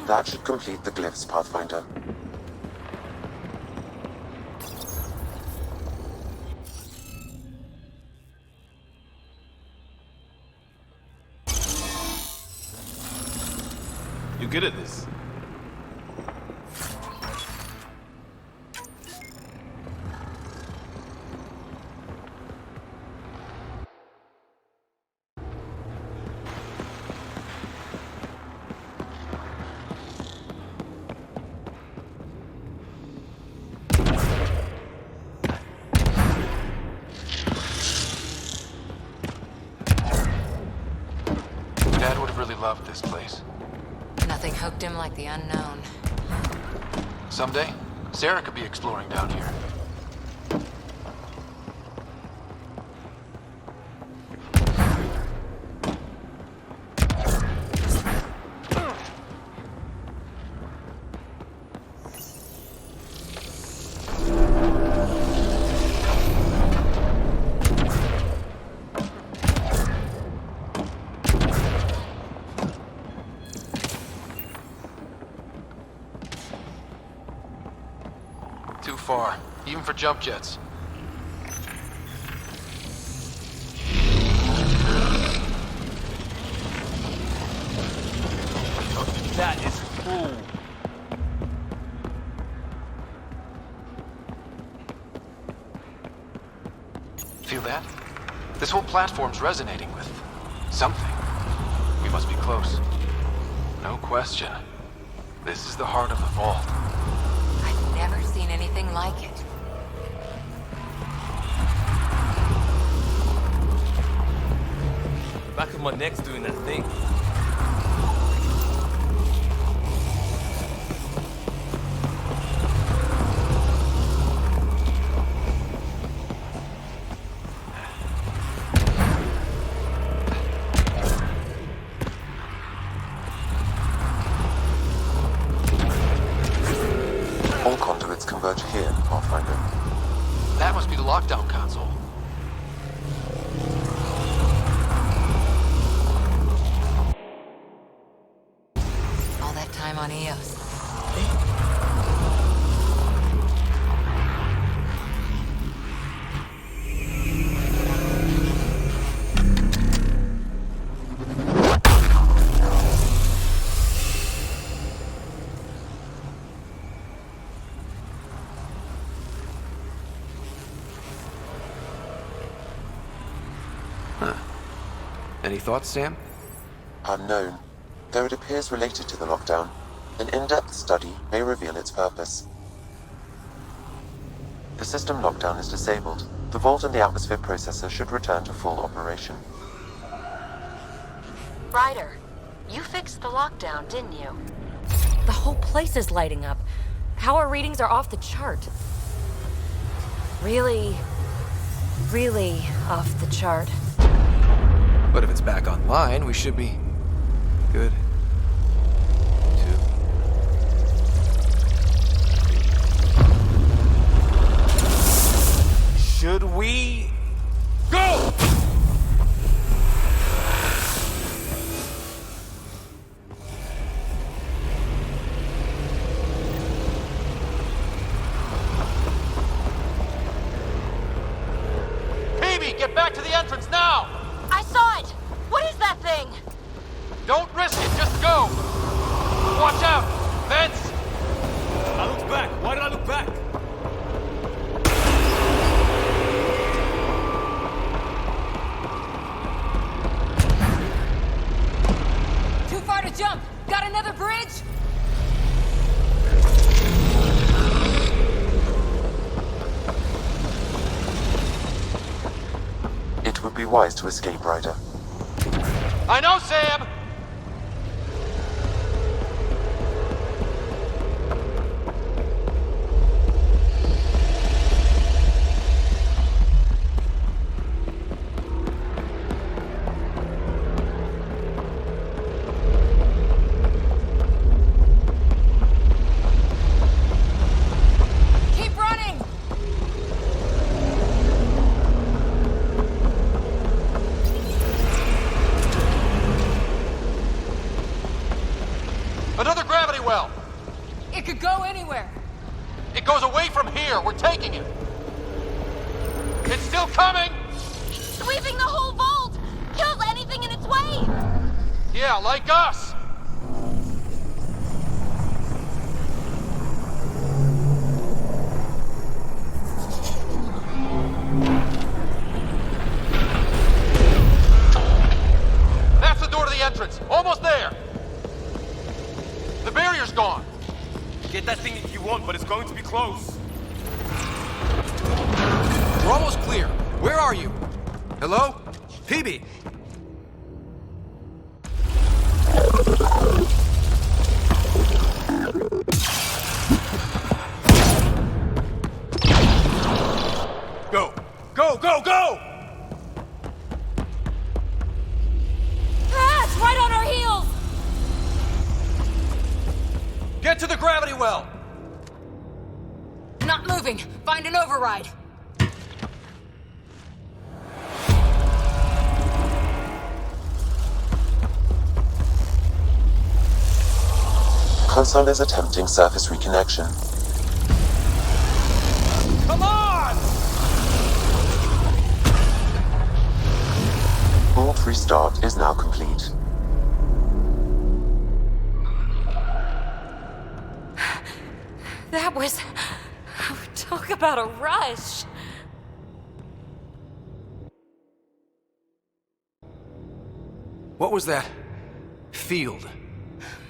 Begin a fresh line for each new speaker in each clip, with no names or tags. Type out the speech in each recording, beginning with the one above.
That should complete the glyphs, Pathfinder.
You good at this?
Dad would have really loved this place.
Nothing hooked him like the unknown.
Someday, Sarah could be exploring down here. Too far, even for jump jets.
That is cool.
Feel that? This whole platform's resonating with something. We must be close. No question. This is the heart of the vault.
I've never seen anything like it.
Back of my neck's doing that thing.
All conduits converge here, Pathfinder.
That must be the lockdown console.
All that time on Eos.
Any thoughts, Sam?
Unknown. Though it appears related to the lockdown, an in-depth study may reveal its purpose. The system lockdown is disabled. The vault and the atmosphere processor should return to full operation.
Ryder, you fixed the lockdown, didn't you?
The whole place is lighting up. Power readings are off the chart. Really off the chart.
But if it's back online, we should be good.
Should we go?
Baby, get back to the entrance now!
I saw it! What is that thing?
Don't risk it, just go! Watch out! Vents!
I looked back. Why did I look back?
Too far to jump! Got another bridge?
It would be wise to escape, Ryder.
I know, Sam!
Keep running!
It goes away from here. We're taking it. It's still coming!
Sweeping the whole vault! Kills anything in its way!
Yeah, like us! That's the door to the entrance. Almost there. The barrier's gone.
Get that thing if you want, but it's going to be close.
We're almost clear. Where are you? Hello? PB.
Go! Go, go, go!
Ah, it's right on our heels!
Get to the gravity well.
Not moving. Find an override.
Console is attempting surface reconnection.
Come on!
Vault restart is now complete.
That was... Talk about a rush.
What was that? Field.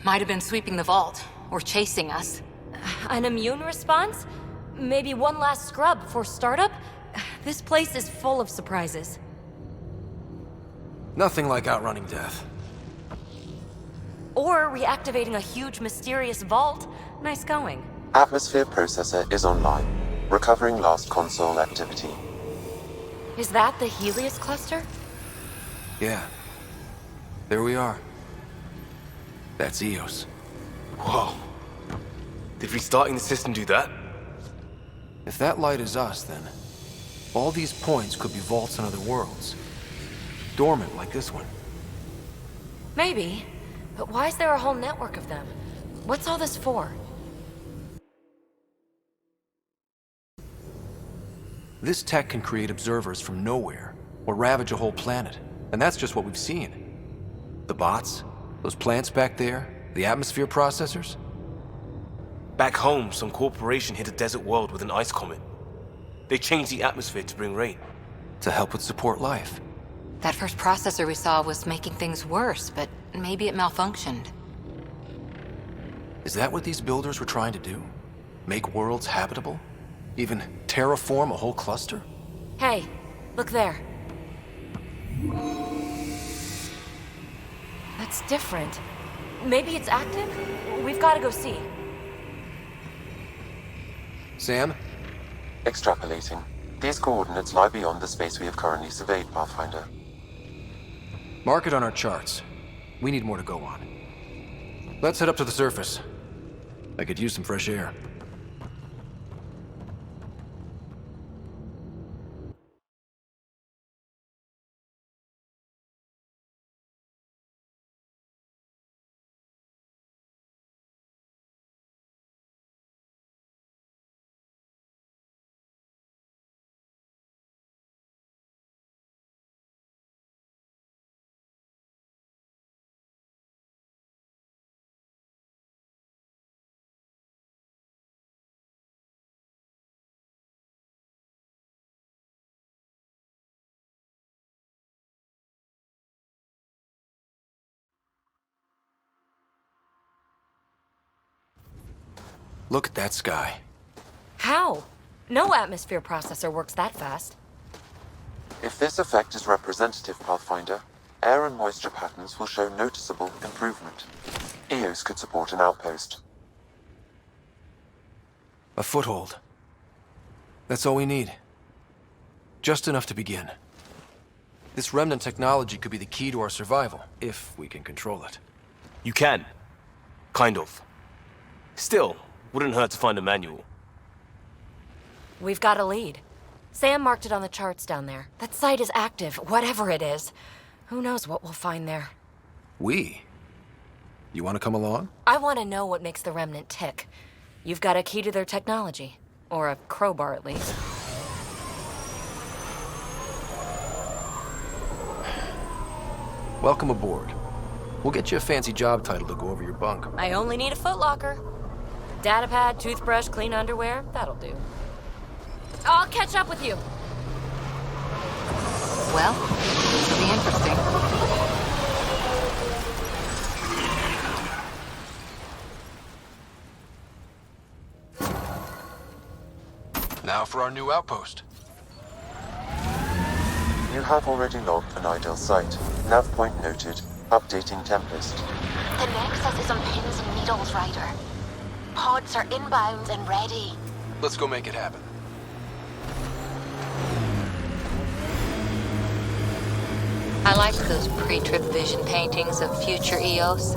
Might have been sweeping the vault, or chasing us.
An immune response? Maybe one last scrub before startup? This place is full of surprises.
Nothing like outrunning death.
Or reactivating a huge mysterious vault. Nice going.
Atmosphere processor is online, recovering last console activity.
Is that the Helios cluster?
Yeah. There we are. That's Eos.
Whoa. Did restarting the system do that?
If that light is us, then all these points could be vaults in other worlds. Dormant like this one.
Maybe. But why is there a whole network of them? What's all this for?
This tech can create observers from nowhere, or ravage a whole planet. And that's just what we've seen. The bots, those plants back there, the atmosphere processors.
Back home, some corporation hit a desert world with an ice comet. They changed the atmosphere to bring rain.
To help with support life.
That first processor we saw was making things worse, but maybe it malfunctioned.
Is that what these builders were trying to do? Make worlds habitable? Even terraform a whole cluster?
Hey, look there. That's different. Maybe it's active? We've got to go see.
Sam?
Extrapolating. These coordinates lie beyond the space we have currently surveyed, Pathfinder.
Mark it on our charts. We need more to go on. Let's head up to the surface. I could use some fresh air. Look at that sky.
How? No atmosphere processor works that fast.
If this effect is representative, Pathfinder, air and moisture patterns will show noticeable improvement. Eos could support an outpost.
A foothold. That's all we need. Just enough to begin. This remnant technology could be the key to our survival, if we can control it.
You can. Kind of. Still, wouldn't hurt to find a manual.
We've got a lead. Sam marked it on the charts down there. That site is active, whatever it is. Who knows what we'll find there.
We? You want to come along?
I want to know what makes the Remnant tick. You've got a key to their technology. Or a crowbar, at least.
Welcome aboard. We'll get you a fancy job title to go over your bunk.
I only need a footlocker. Datapad, toothbrush, clean underwear, that'll do. I'll catch up with you.
Well, this will be interesting.
Now for our new outpost.
You have already logged an ideal site. Nav point noted. Updating Tempest.
The Nexus is on pins and needles, Ryder. Pods are inbound and ready.
Let's go make it happen.
I liked those pre-trip vision paintings of future Eos.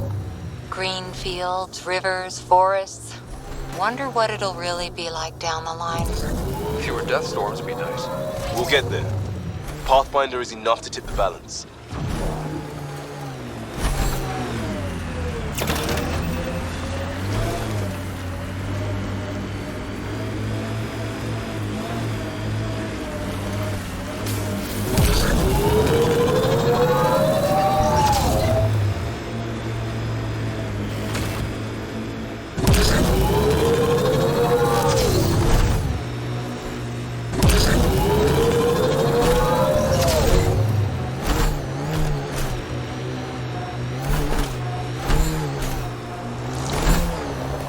Green fields, rivers, forests. Wonder what it'll really be like down the line.
Fewer death storms would be nice.
We'll get there. Pathfinder is enough to tip the balance.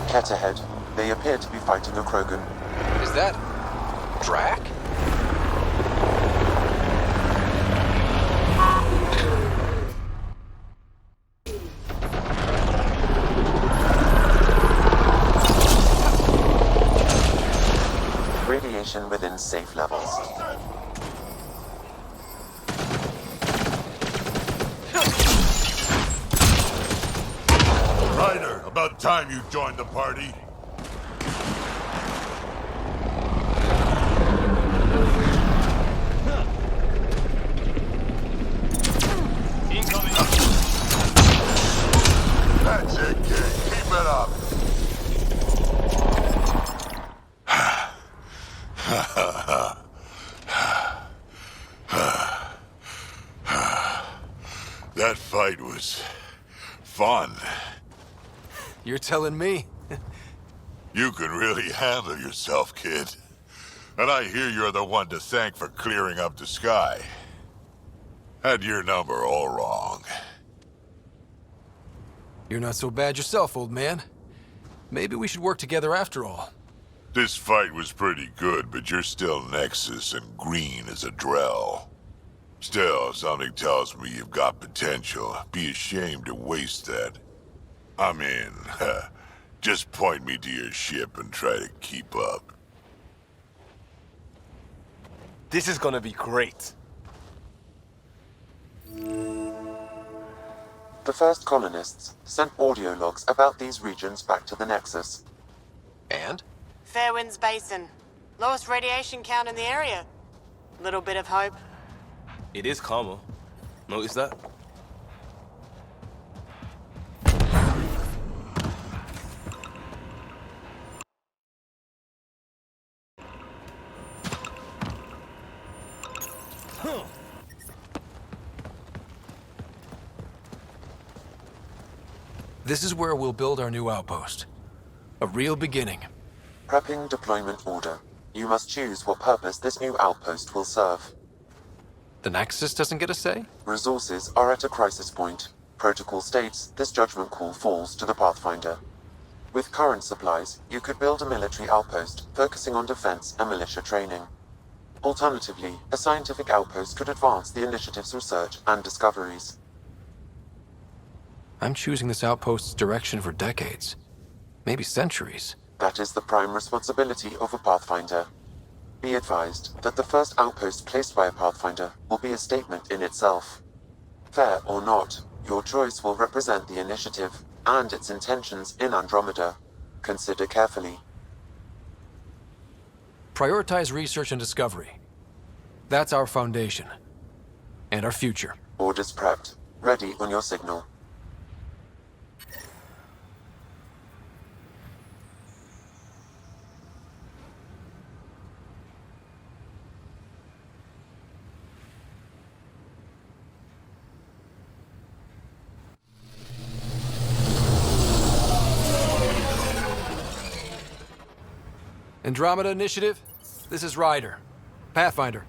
Cat ahead. They appear to be fighting a Krogan.
Is that... Drac?
Radiation within safe levels.
Ryder, about time you joined the party.
Incoming.
That's it, kid. Keep it up. That fight was fun.
You're telling me?
You can really handle yourself, kid. And I hear you're the one to thank for clearing up the sky. Had your number all wrong.
You're not so bad yourself, old man. Maybe we should work together after all.
This fight was pretty good, but you're still Nexus and green as a Drell. Still, something tells me you've got potential. Be ashamed to waste that. I'm in. Just point me to your ship and try to keep up.
This is gonna be great.
The first colonists sent audio logs about these regions back to the Nexus.
And?
Fairwinds Basin. Lowest radiation count in the area. Little bit of hope.
It is calmer. Notice that?
This is where we'll build our new outpost. A real beginning.
Prepping deployment order. You must choose what purpose this new outpost will serve.
The Nexus doesn't get a say?
Resources are at a crisis point. Protocol states this judgment call falls to the Pathfinder. With current supplies, you could build a military outpost focusing on defense and militia training. Alternatively, a scientific outpost could advance the initiative's research and discoveries.
I'm choosing this outpost's direction for decades. Maybe centuries.
That is the prime responsibility of a Pathfinder. Be advised that the first outpost placed by a Pathfinder will be a statement in itself. Fair or not, your choice will represent the initiative and its intentions in Andromeda. Consider carefully.
Prioritize research and discovery. That's our foundation. And our future.
Orders prepped. Ready on your signal.
Andromeda Initiative, this is Ryder. Pathfinder.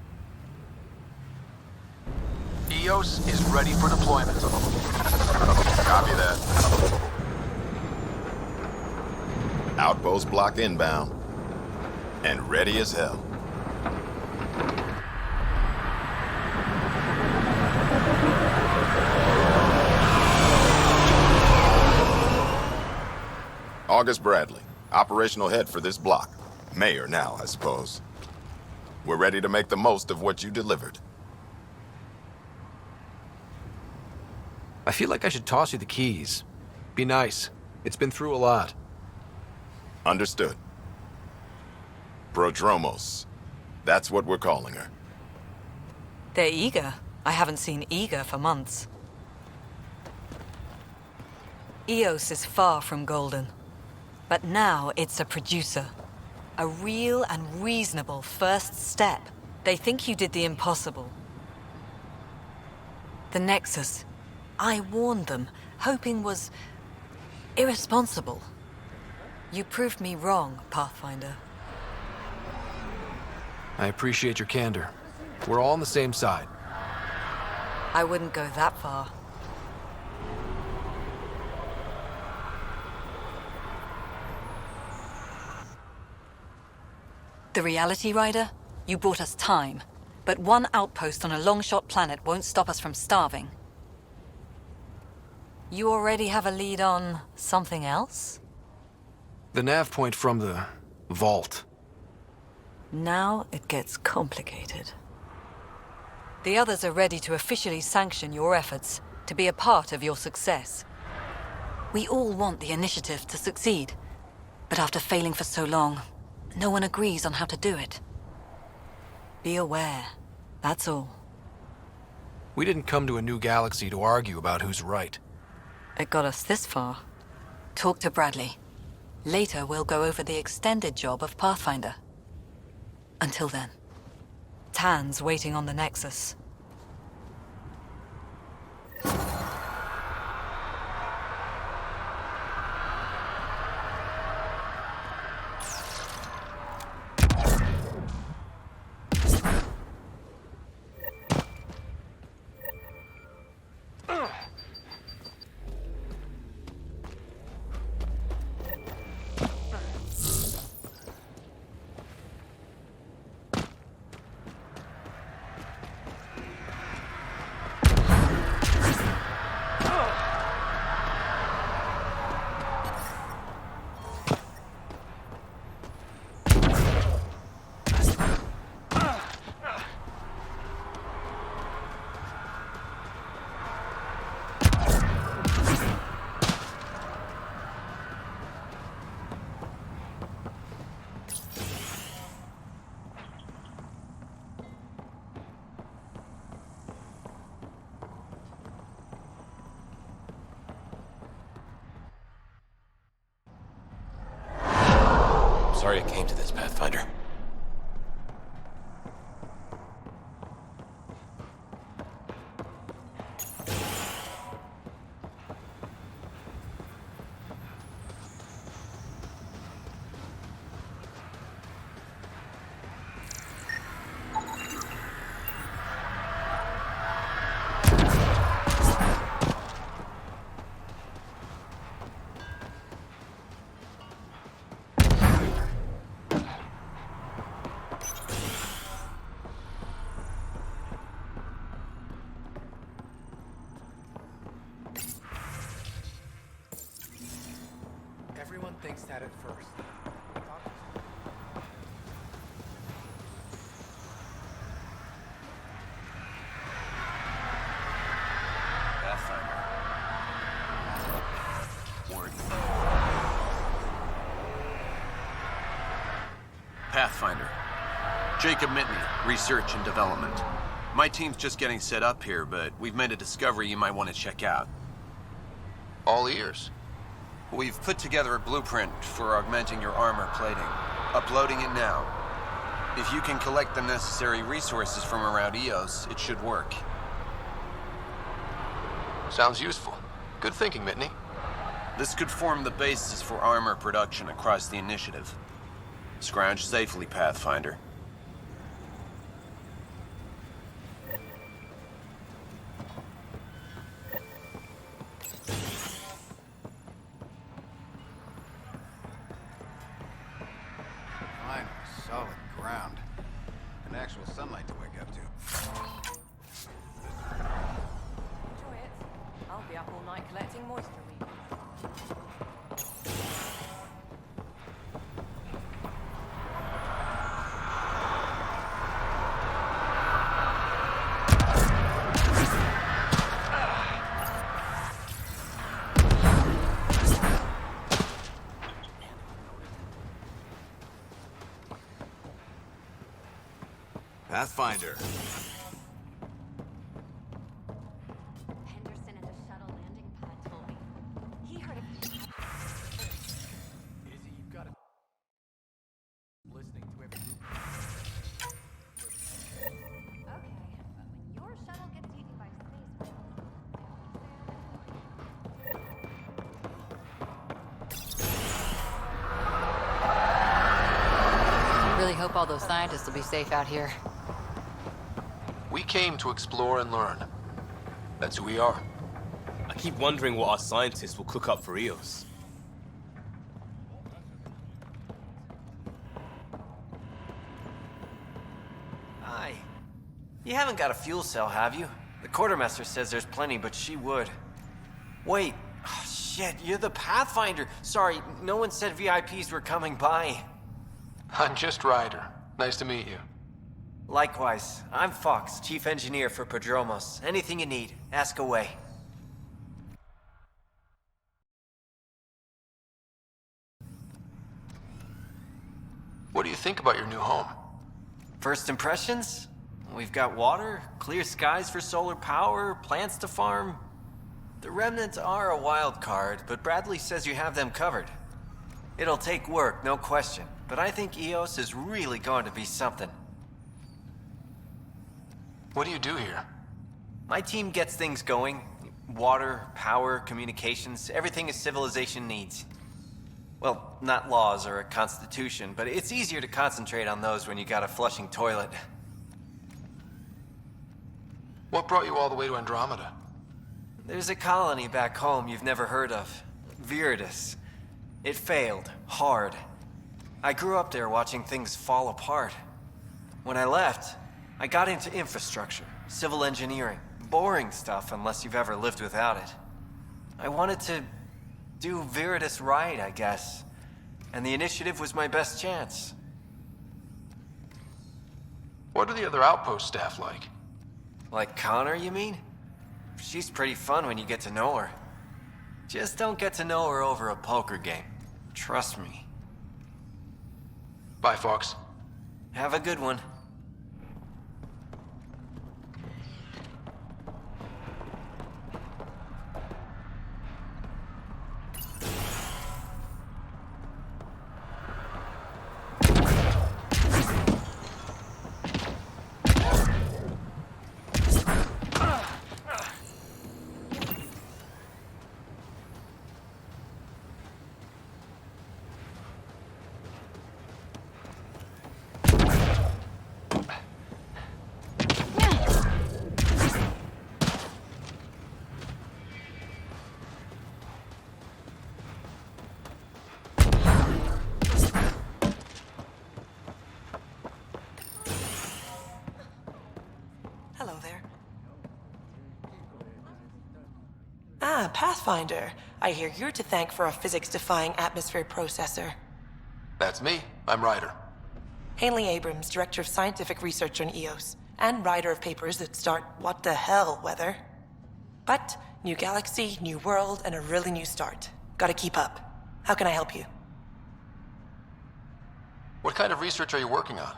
EOS is ready for deployment.
Copy that. Outpost block inbound. And ready as hell. August Bradley, operational head for this block. Mayor now, I suppose. We're ready to make the most of what you delivered.
I feel like I should toss you the keys. Be nice. It's been through a lot.
Understood. Prodromos. That's what we're calling her.
They're eager. I haven't seen eager for months. EOS is far from golden. But now it's a producer. A real and reasonable first step. They think you did the impossible. The Nexus. I warned them, hoping was irresponsible. You proved me wrong, Pathfinder.
I appreciate your candor. We're all on the same side.
I wouldn't go that far. The Reality Rider? You brought us time. But one outpost on a long-shot planet won't stop us from starving. You already have a lead on something else?
The nav point from the vault.
Now it gets complicated. The others are ready to officially sanction your efforts, to be a part of your success. We all want the initiative to succeed, but after failing for so long, no one agrees on how to do it. Be aware, that's all.
We didn't come to a new galaxy to argue about who's right.
It got us this far. Talk to Bradley. Later, we'll go over the extended job of Pathfinder. Until then, Tan's waiting on the Nexus.
Sorry it came to this, Pathfinder. Everyone thinks that at first. Pathfinder. Ward.
Pathfinder. Jacob Mitney, Research and Development. My team's just getting set up here, but we've made a discovery you might want to check out.
All ears.
We've put together a blueprint for augmenting your armor plating. Uploading it now. If you can collect the necessary resources from around EOS, it should work.
Sounds useful. Good thinking, Mitney.
This could form the basis for armor production across the initiative. Scrounge safely, Pathfinder.
Fine, solid ground. And actual sunlight to wake up to.
Enjoy it. I'll be up all night collecting moisture readings.
Pathfinder.
Henderson at the shuttle landing pad told me. He heard of...
Izzy, you've got to... Listening to every group.
Okay, but when your shuttle gets taken by space whales...
Really hope all those scientists will be safe out here.
We came to explore and learn. That's who we are.
I keep wondering what our scientists will cook up for Eos.
Hi. You haven't got a fuel cell, have you? The quartermaster says there's plenty, but she would. Wait. Oh, shit, you're the Pathfinder. Sorry, no one said VIPs were coming by.
I'm just Ryder. Nice to meet you.
Likewise. I'm Fox, chief engineer for Prodromos. Anything you need, ask away.
What do you think about your new home?
First impressions? We've got water, clear skies for solar power, plants to farm. The remnants are a wild card, but Bradley says you have them covered. It'll take work, no question, but I think Eos is really going to be something.
What do you do here?
My team gets things going. Water, power, communications, everything a civilization needs. Well, not laws or a constitution, but it's easier to concentrate on those when you got a flushing toilet.
What brought you all the way to Andromeda?
There's a colony back home you've never heard of. Viridis. It failed. Hard. I grew up there watching things fall apart. When I left, I got into infrastructure, civil engineering. Boring stuff unless you've ever lived without it. I wanted to do Viridis right, I guess. And the initiative was my best chance.
What are the other outpost staff like?
Like Connor, you mean? She's pretty fun when you get to know her. Just don't get to know her over a poker game. Trust me.
Bye, Fox.
Have a good one.
Hello there. Ah, Pathfinder. I hear you're to thank for a physics-defying atmosphere processor.
That's me. I'm Ryder.
Haley Abrams, Director of Scientific Research on Eos, and writer of papers that start what the hell weather. But, new galaxy, new world, and a really new start. Gotta keep up. How can I help you?
What kind of research are you working on?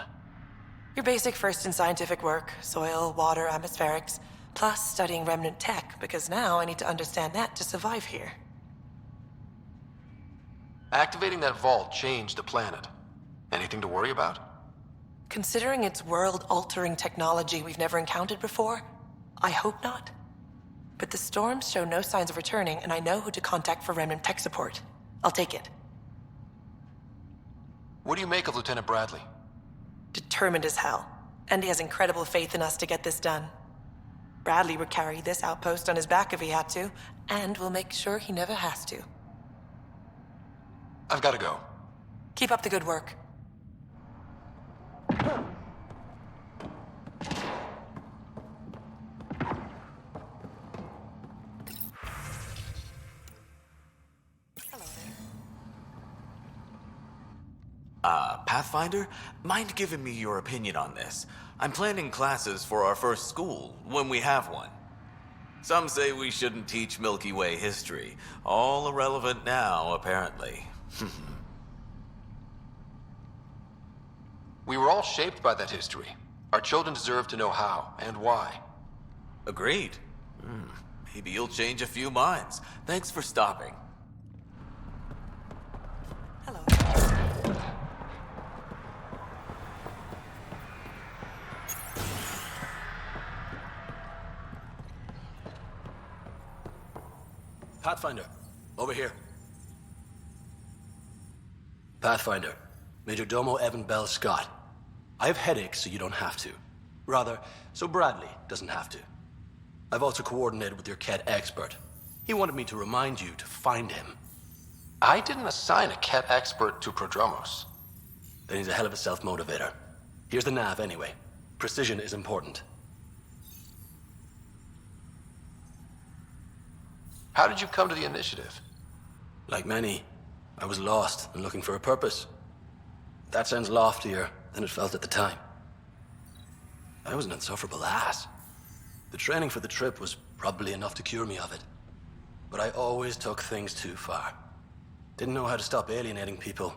Your basic first in scientific work, soil, water, atmospherics, plus studying remnant tech, because now I need to understand that to survive here.
Activating that vault changed the planet. Anything to worry about?
Considering it's world-altering technology we've never encountered before, I hope not. But the storms show no signs of returning, and I know who to contact for remnant tech support. I'll take it.
What do you make of Lieutenant Bradley?
Determined as hell. And he has incredible faith in us to get this done. Bradley would carry this outpost on his back if he had to, and we'll make sure he never has to.
I've got to go.
Keep up the good work.
Pathfinder, mind giving me your opinion on this? I'm planning classes for our first school, when we have one. Some say we shouldn't teach Milky Way history. All irrelevant now, apparently.
We were all shaped by that history. Our children deserve to know how and why.
Agreed. Maybe you'll change a few minds. Thanks for stopping.
Pathfinder, over here. Pathfinder, Major Domo Evan Bell Scott. I have headaches, so you don't have to. Rather, so Bradley doesn't have to. I've also coordinated with your Ket expert. He wanted me to remind you to find him.
I didn't assign a Ket expert to Prodromos.
Then he's a hell of a self-motivator. Here's the nav anyway. Precision is important.
How did you come to the initiative?
Like many, I was lost and looking for a purpose. That sounds loftier than it felt at the time. I was an insufferable ass. The training for the trip was probably enough to cure me of it. But I always took things too far. Didn't know how to stop alienating people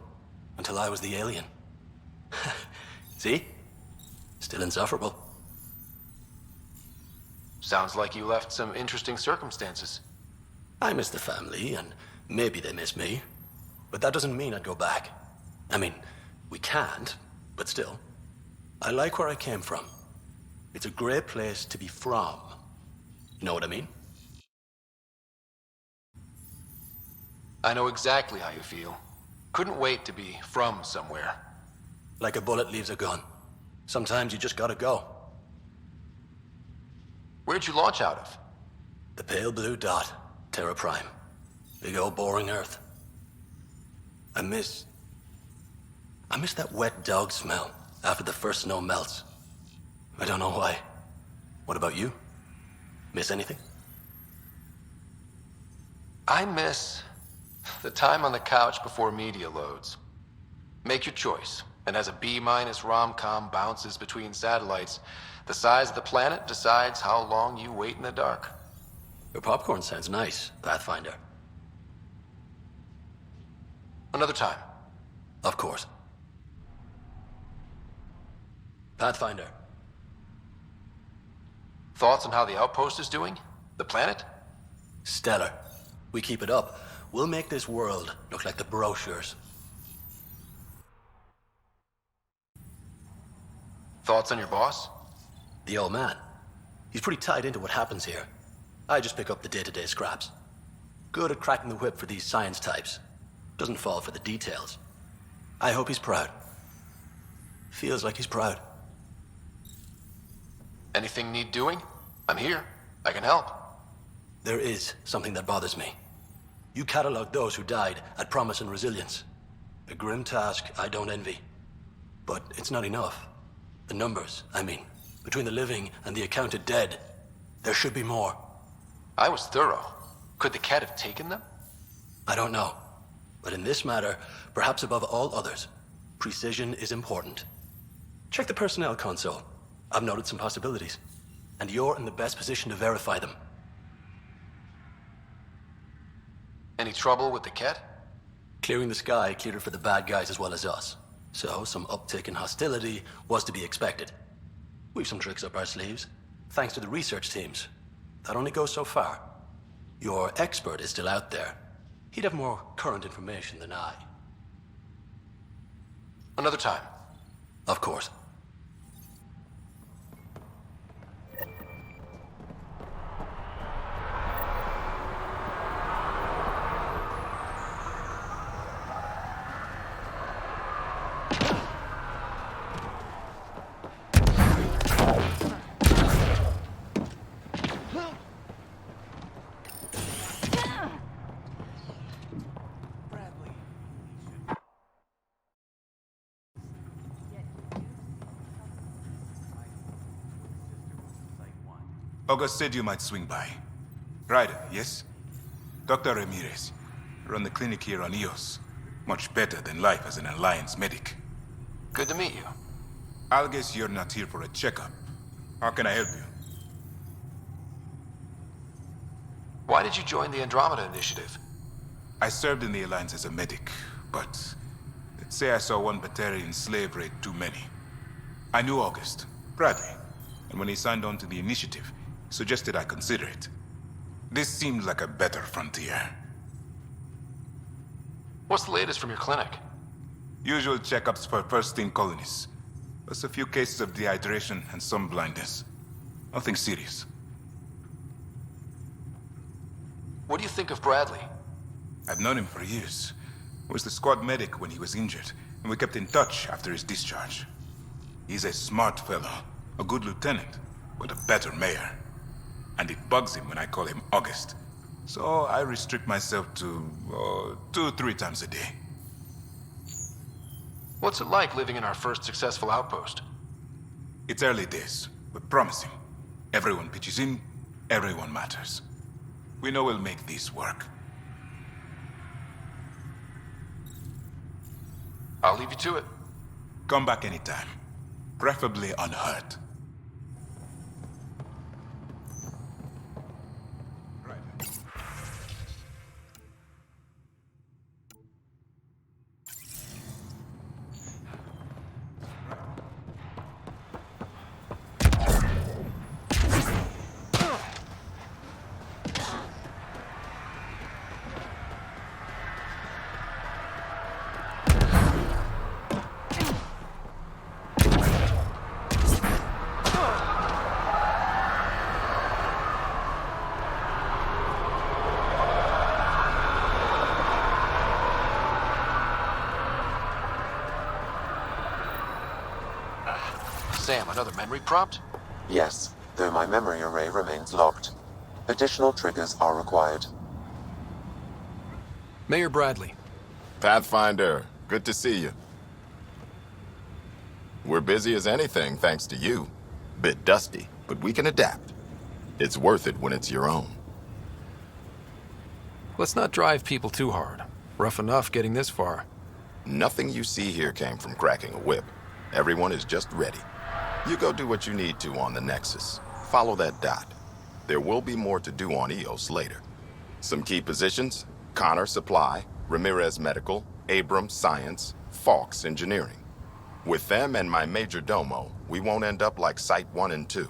until I was the alien. See? Still insufferable.
Sounds like you left some interesting circumstances.
I miss the family, and maybe they miss me. But that doesn't mean I'd go back. I mean, we can't, but still. I like where I came from. It's a great place to be from. You know what I mean?
I know exactly how you feel. Couldn't wait to be from somewhere.
Like a bullet leaves a gun. Sometimes you just gotta go.
Where'd you launch out of?
The pale blue dot. Terra Prime. Big old boring Earth. I miss that wet dog smell after the first snow melts. I don't know why. What about you? Miss anything?
I miss the time on the couch before media loads. Make your choice, and as a B- rom-com bounces between satellites, the size of the planet decides how long you wait in the dark.
Your popcorn sounds nice, Pathfinder.
Another time.
Of course. Pathfinder.
Thoughts on how the outpost is doing? The planet?
Stellar. We keep it up, we'll make this world look like the brochures.
Thoughts on your boss?
The old man. He's pretty tied into what happens here. I just pick up the day-to-day scraps. Good at cracking the whip for these science types. Doesn't fall for the details. I hope he's proud. Feels like he's proud.
Anything need doing? I'm here. I can help.
There is something that bothers me. You catalog those who died at Promise and Resilience. A grim task I don't envy. But it's not enough. The numbers, I mean, between the living and the accounted dead, there should be more.
I was thorough. Could the Ket have taken them?
I don't know. But in this matter, perhaps above all others, precision is important. Check the personnel console. I've noted some possibilities. And you're in the best position to verify them.
Any trouble with the Ket?
Clearing the sky cleared it for the bad guys as well as us. So some uptick in hostility was to be expected. We've some tricks up our sleeves, thanks to the research teams. That only goes so far. Your expert is still out there. He'd have more current information than I.
Another time.
Of course.
August said you might swing by. Ryder, yes? Dr. Ramirez. Run the clinic here on Eos. Much better than life as an Alliance medic.
Good to meet you.
I'll guess you're not here for a checkup. How can I help you?
Why did you join the Andromeda Initiative?
I served in the Alliance as a medic, but let's say I saw one Batarian slave raid too many. I knew August, Bradley, and when he signed on to the Initiative, he suggested I consider it. This seemed like a better frontier.
What's the latest from your clinic?
Usual checkups for first-team colonists. Plus a few cases of dehydration and some blindness. Nothing serious.
What do you think of Bradley?
I've known him for years. He was the squad medic when he was injured, and we kept in touch after his discharge. He's a smart fellow, a good lieutenant, but a better mayor. And it bugs him when I call him August. So I restrict myself to 2-3 times a day.
What's it like living in our first successful outpost?
It's early days, but promising. Everyone pitches in, everyone matters. We know we'll make this work.
I'll leave you to it.
Come back anytime. Preferably unhurt.
Sam, another memory prompt?
Yes, though my memory array remains locked. Additional triggers are required.
Mayor Bradley.
Pathfinder, good to see you. We're busy as anything, thanks to you. Bit dusty, but we can adapt. It's worth it when it's your own.
Let's not drive people too hard. Rough enough getting this far.
Nothing you see here came from cracking a whip. Everyone is just ready. You go do what you need to on the Nexus. Follow that dot. There will be more to do on Eos later. Some key positions: Connor Supply, Ramirez Medical, Abrams Science, Fawkes Engineering. With them and my major domo, we won't end up like Site 1 and 2.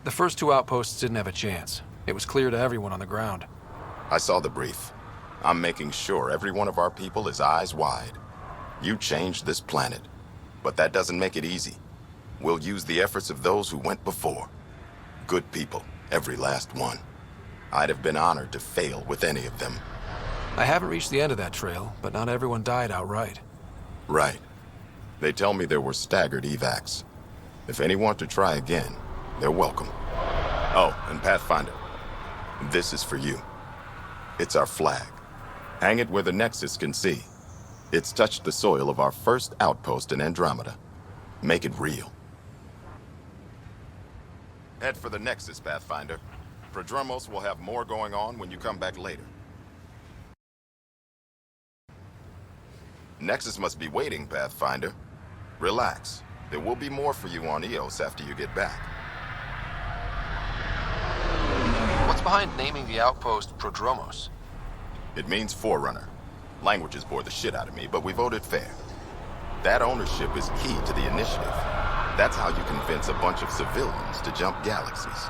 The first two outposts didn't have a chance. It was clear to everyone on the ground.
I saw the brief. I'm making sure every one of our people is eyes wide. You changed this planet, but that doesn't make it easy. We'll use the efforts of those who went before. Good people, every last one. I'd have been honored to fail with any of them.
I haven't reached the end of that trail, but not everyone died outright.
Right. They tell me there were staggered evacs. If any want to try again, they're welcome. Oh, and Pathfinder, this is for you. It's our flag. Hang it where the Nexus can see. It's touched the soil of our first outpost in Andromeda. Make it real. Head for the Nexus, Pathfinder. Prodromos will have more going on when you come back later. Nexus must be waiting, Pathfinder. Relax. There will be more for you on Eos after you get back.
What's behind naming the outpost Prodromos?
It means Forerunner. Languages bore the shit out of me, but we voted fair. That ownership is key to the initiative. That's how you convince a bunch of civilians to jump galaxies.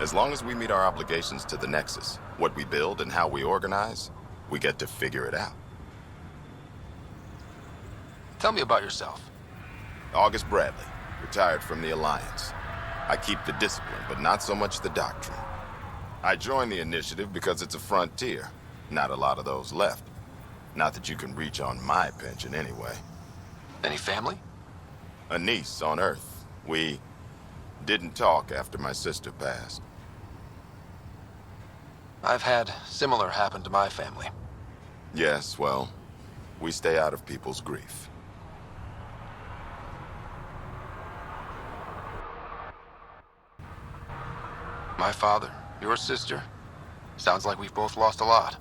As long as we meet our obligations to the Nexus, what we build and how we organize, we get to figure it out.
Tell me about yourself.
August Bradley, retired from the Alliance. I keep the discipline, but not so much the doctrine. I joined the initiative because it's a frontier. Not a lot of those left. Not that you can reach on my pension anyway.
Any family?
A niece on Earth. We didn't talk after my sister passed.
I've had similar happen to my family.
Yes, well, We stay out of people's grief.
My father, your sister. Sounds like we've both lost a lot.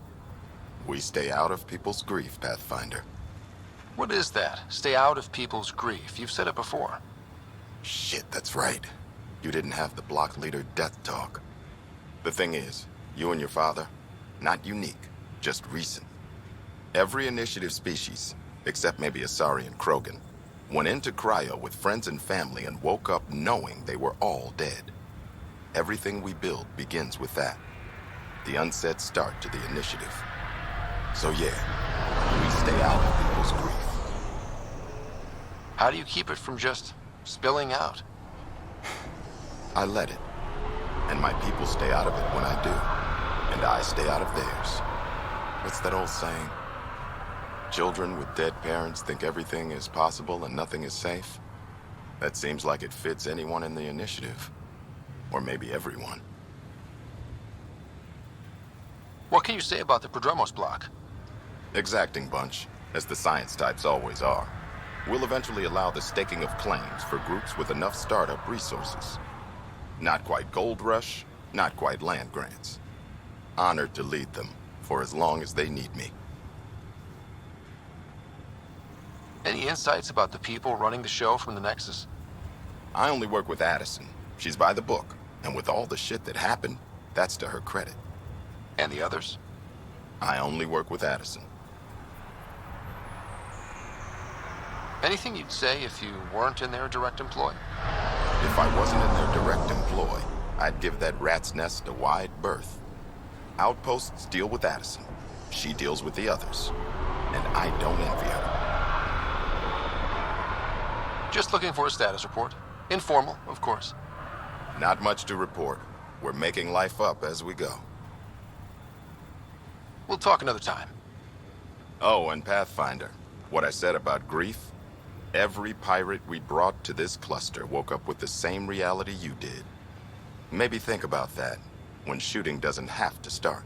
We stay out of people's grief, Pathfinder.
What is that? Stay out of people's grief. You've said it before.
Shit, that's right. You didn't have the block leader death talk. The thing is, you and your father, not unique, just recent. Every initiative species, except maybe Asari and Krogan, went into cryo with friends and family and woke up knowing they were all dead. Everything we build begins with that. The unsaid start to the initiative. So yeah, we stay out of people's grief.
How do you keep it from just spilling out?
I let it. And my people stay out of it when I do. And I stay out of theirs. What's that old saying? Children with dead parents think everything is possible and nothing is safe? That seems like it fits anyone in the initiative. Or maybe everyone.
What can you say about the Prodromos block?
Exacting bunch, as the science types always are. We'll eventually allow the staking of claims for groups with enough startup resources. Not quite gold rush, not quite land grants. Honored to lead them, for as long as they need me.
Any insights about the people running the show from the Nexus?
I only work with Addison. She's by the book, and with all the shit that happened, that's to her credit.
And the others?
I only work with Addison.
Anything you'd say if you weren't in their direct employ?
If I wasn't in their direct employ, I'd give that rat's nest a wide berth. Outposts deal with Addison. She deals with the others. And I don't envy her.
Just looking for a status report. Informal, of course.
Not much to report. We're making life up as we go.
We'll talk another time.
Oh, and Pathfinder, what I said about grief? Every pirate we brought to this cluster woke up with the same reality you did. Maybe think about that when shooting doesn't have to start.